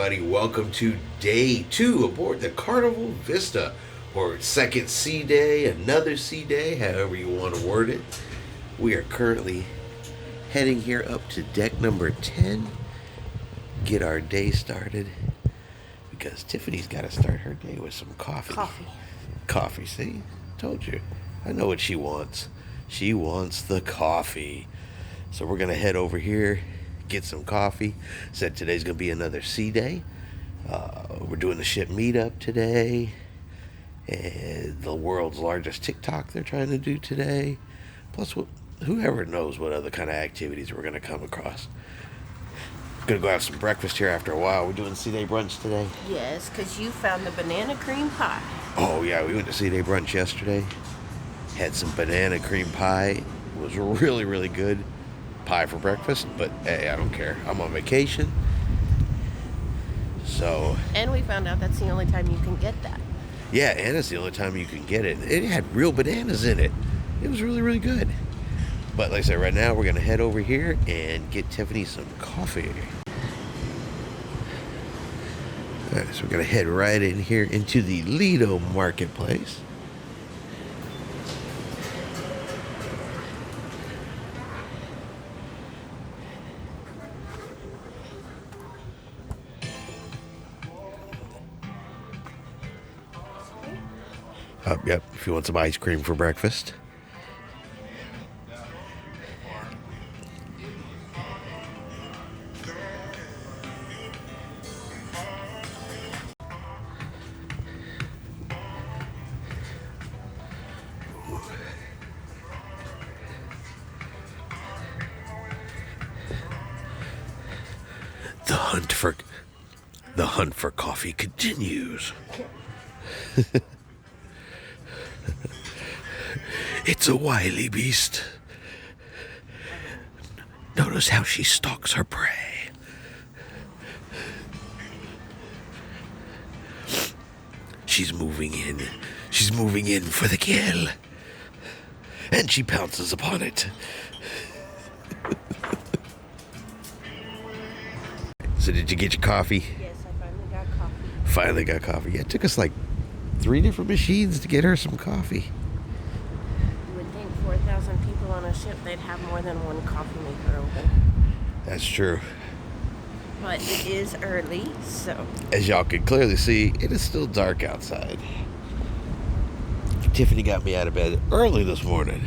everybody. Welcome to day 2 aboard the Carnival Vista, or second sea day, another sea day, however you want to word it. We are currently heading here up to deck number 10, get our day started, because Tiffany's got to start her day with some coffee. Coffee, see? Told you. I know what she wants. She wants the coffee. So we're going to head over here, get some coffee. Said today's going to be another sea day. We're doing the ship meetup today. And the world's largest TikTok they're trying to do today. Plus, whoever knows what other kind of activities we're going to come across. Gonna go have some breakfast here after a while. We're doing sea day brunch today. Yes, because you found the banana cream pie. Oh yeah, we went to sea day brunch yesterday. Had some banana cream pie. It was really, really good. Pie for breakfast, but hey, I don't care. I'm on vacation. So. And we found out that's the only time you can get that. Yeah, and it's the only time you can get it. It had real bananas in it. It was really, really good. But like I said, right now we're gonna head over here and get Tiffany some coffee. Alright, so we're gonna head right in here into the Lido marketplace. Yep, if you want some ice cream for breakfast. The hunt for coffee continues. It's a wily beast. Notice how she stalks her prey. She's moving in. She's moving in for the kill. And she pounces upon it. So did you get your coffee? Yes, I finally got coffee. Finally got coffee. Yeah, it took us like 3 different machines to get her some coffee. You would think 4,000 people on a ship, they'd have more than one coffee maker open. That's true. But it is early, so. As y'all can clearly see, it is still dark outside. Tiffany got me out of bed early this morning.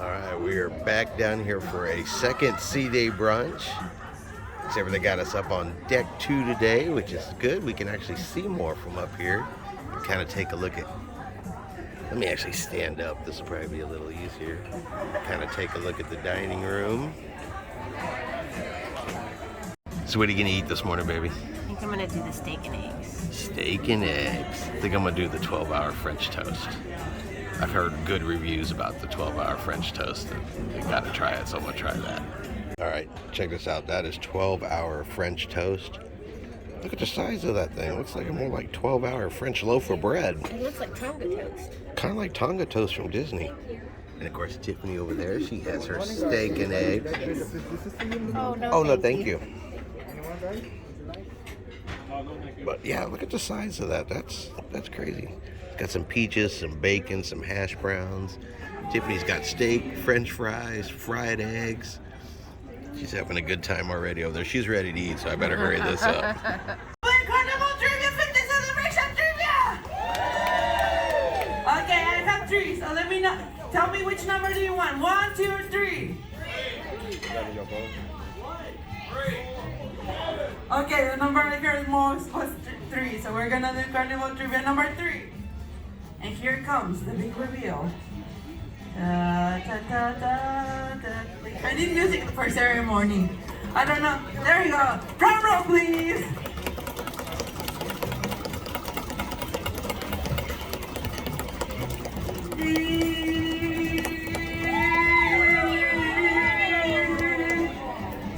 Alright, we are back down here for a second sea day brunch. Except for they got us up on deck 2 today, which is good. We can actually see more from up here. Kind of take a look at... Let me actually stand up. This will probably be a little easier. Kind of take a look at the dining room. So what are you going to eat this morning, baby? I think I'm going to do the steak and eggs. Steak and eggs. I think I'm going to do the 12-hour French toast. I've heard good reviews about the 12-hour French toast, and you gotta try it, so I'm gonna try that. All right, check this out. That is 12-hour French toast. Look at the size of that thing. It looks like a more like 12-hour French loaf of bread. It looks like Tonga toast. Kind of like Tonga toast from Disney. And of course, Tiffany over there, she has her steak and eggs. Oh, no, thank you. But yeah, look at the size of that. That's crazy. Got some peaches, some bacon, some hash browns. Tiffany's got steak, French fries, fried eggs. She's having a good time already over there. She's ready to eat, so I better hurry this up. Carnival Trivia 50 Celebration Trivia! Okay, I have 3, so let me know. Tell me which number do you want? 1, 2, or 3? Okay, the number I heard most was 3, so we're gonna do Carnival Trivia number 3. And here comes the big reveal. Da, da, da, da, da. Wait, I need music for ceremony. I don't know. There you go. Drum roll, please.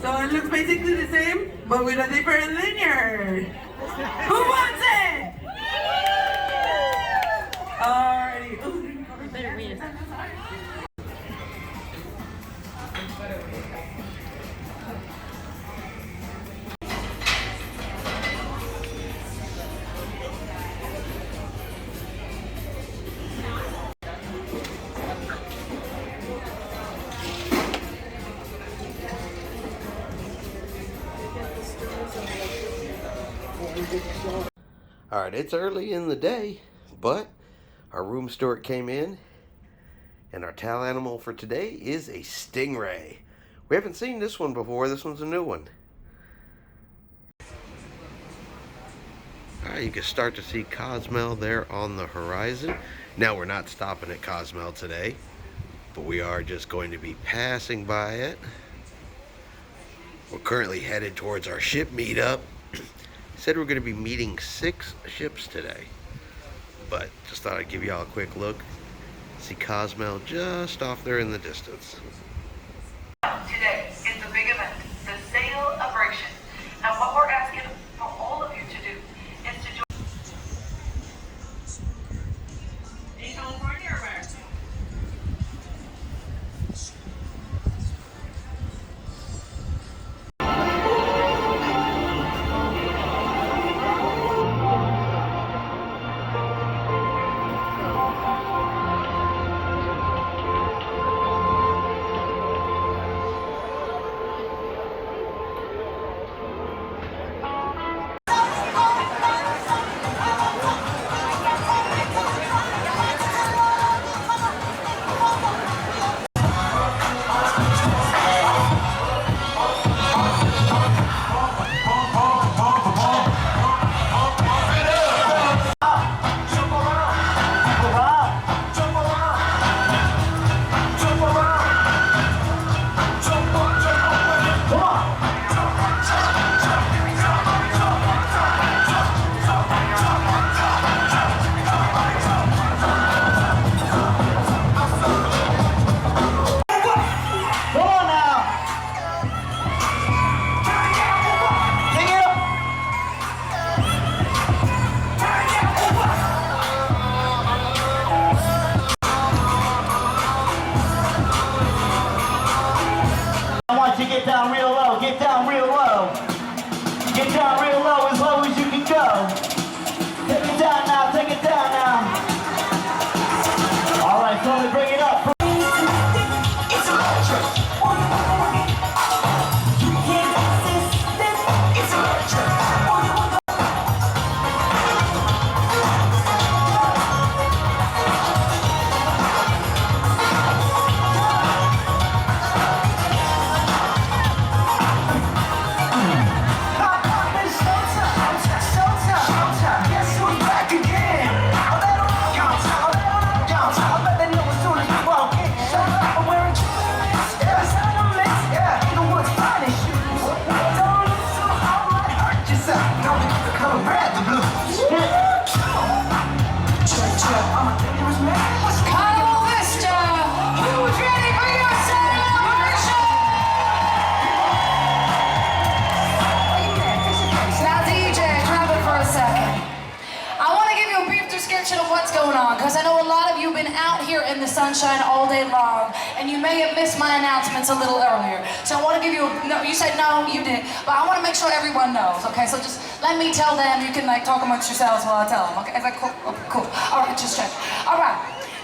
So it looks basically the same, but with a different linear. Who wants it? Alrighty. I better win. All right, it's early in the day, but our room steward came in, and our towel animal for today is a stingray. We haven't seen this one before. This one's a new one. All right, you can start to see Cozumel there on the horizon. Now, we're not stopping at Cozumel today, but we are just going to be passing by it. We're currently headed towards our ship meetup. Said we're going to be meeting 6 ships today, but just thought I'd give y'all a quick look. See Cozumel just off there in the distance. Today is the big event, the celebration. And what we're asking for all of you to do is to join. In California or where? Get down real low, get down real low. Get down real low as you can go. Take it down now, take it down now. All right, slowly bring it up. It's electric. You can't resist this. It's electric. Carnival Vista! Who's ready for your celebration? Now DJ, grab it for a second. I want to give you a brief description of what's going on, because I know a lot of you have been out here in the sunshine all day long, and you may have missed my announcements a little earlier. So I want to give you no, you said no, you didn't, but I want to make sure everyone knows, okay? So just let me tell them, you can like talk amongst yourselves while I tell them, okay? Is that cool? Okay, cool. All right, just check. All right.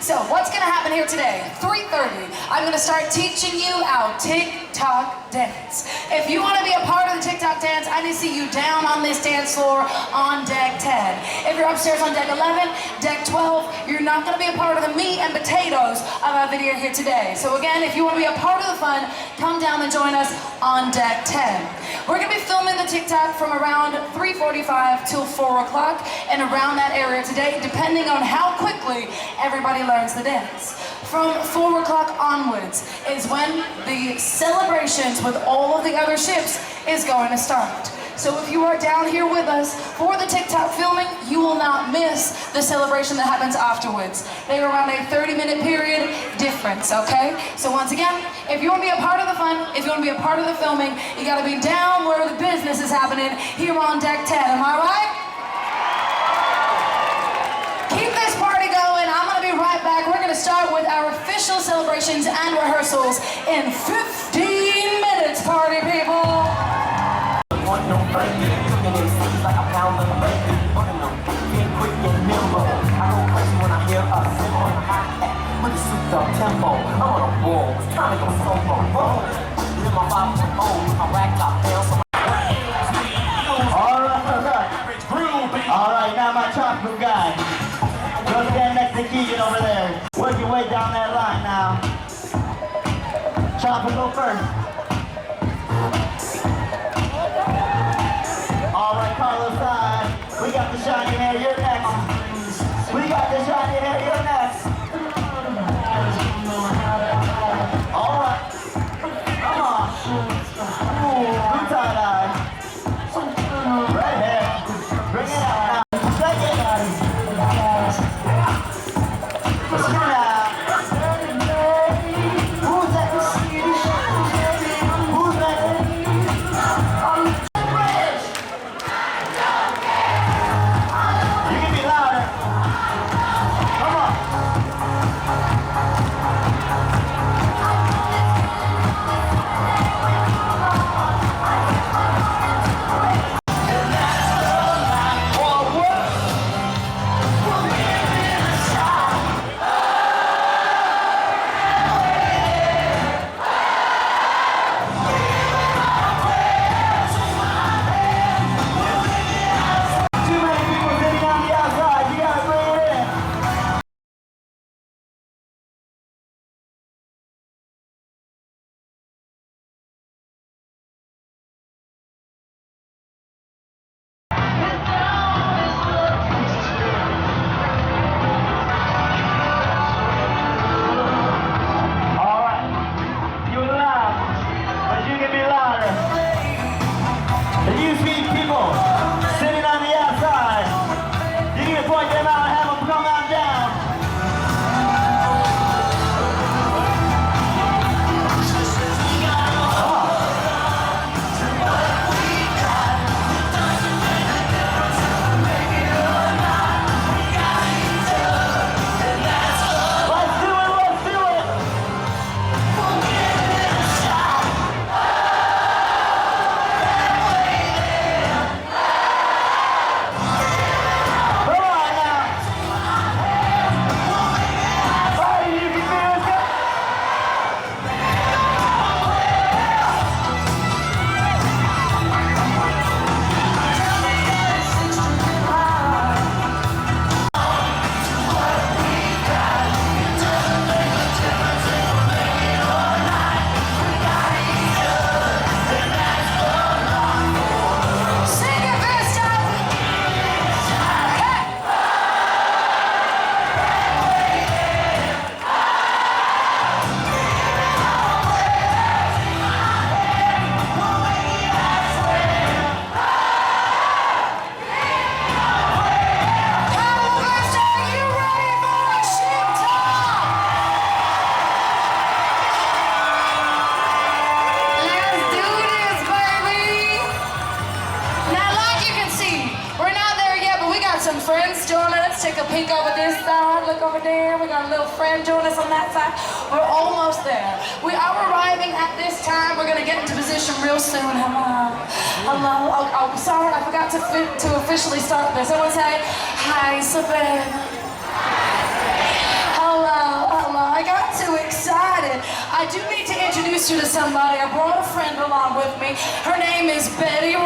So what's gonna happen here today? 3:30, I'm gonna start teaching you our TikTok dance. If you wanna be a part of the TikTok dance, I need to see you down on this dance floor on deck 10. If you're upstairs on deck 11, deck 12, you're not gonna be a part of the meat and potatoes of our video here today. So again, if you wanna be a part of the fun, come down and join us on deck 10. We're gonna be filming the TikTok from around 3:45 till 4 o'clock and around that area today, depending on how quickly everybody learns the dance. From 4 o'clock onwards is when the celebrations with all of the other ships is going to start. So if you are down here with us for the TikTok filming, you will not miss the celebration that happens afterwards. They are around a 30-minute period difference, okay? So once again, if you want to be a part of the fun, if you want to be a part of the filming, you got to be down where the business is happening here on deck 10, am I right? Keep this party going. I'm going to be right back. We're going to start with our official celebrations and rehearsals in 15 minutes, party people. Want no baby, and it seems like a pound of baby. Being quick and nimble, I go crazy when I hear a cymbal and a hi-hat with a souped up tempo. I'm on a roll, it's time to go solo. Live my 5.0, my rag top down, so Alright, now my chocolate guy. Go stand next to Keegan over there. Work your way down that line now. Chopper, go first. Alright, Carlos side. We got the shiny hair, you're next. We got the shiny hair, you're next. Alright. Come on. Blue tie-dye. Right here. Bring it out now. Second. Let's get it out. Who's that? Who's that? You can be louder. Come on. Too many people sitting on the outside. You gotta bring it in. Alright. You're loud, but you can be louder. The you see people sitting on the outside. You need to point them out and have them come on down. Let's do it, let's do it. Come on now. Buddy, you can do it. Sing it, Vista! Hey! Carnival Vista, are you ready for a ship talk? Let's do this, baby! Now, like you can see, we're not there yet, but we got some friends joining us. Take a peek over this side, look over there. We got a little friend joining us on that side. We're almost there. We are arriving at this time. We're gonna get into position real soon. Hello. Hello. Oh, sorry, I forgot to officially start this. Everyone say, hi, Savannah. Hello. I got too excited. I do need to introduce you to somebody. I brought a friend along with me. Her name is Betty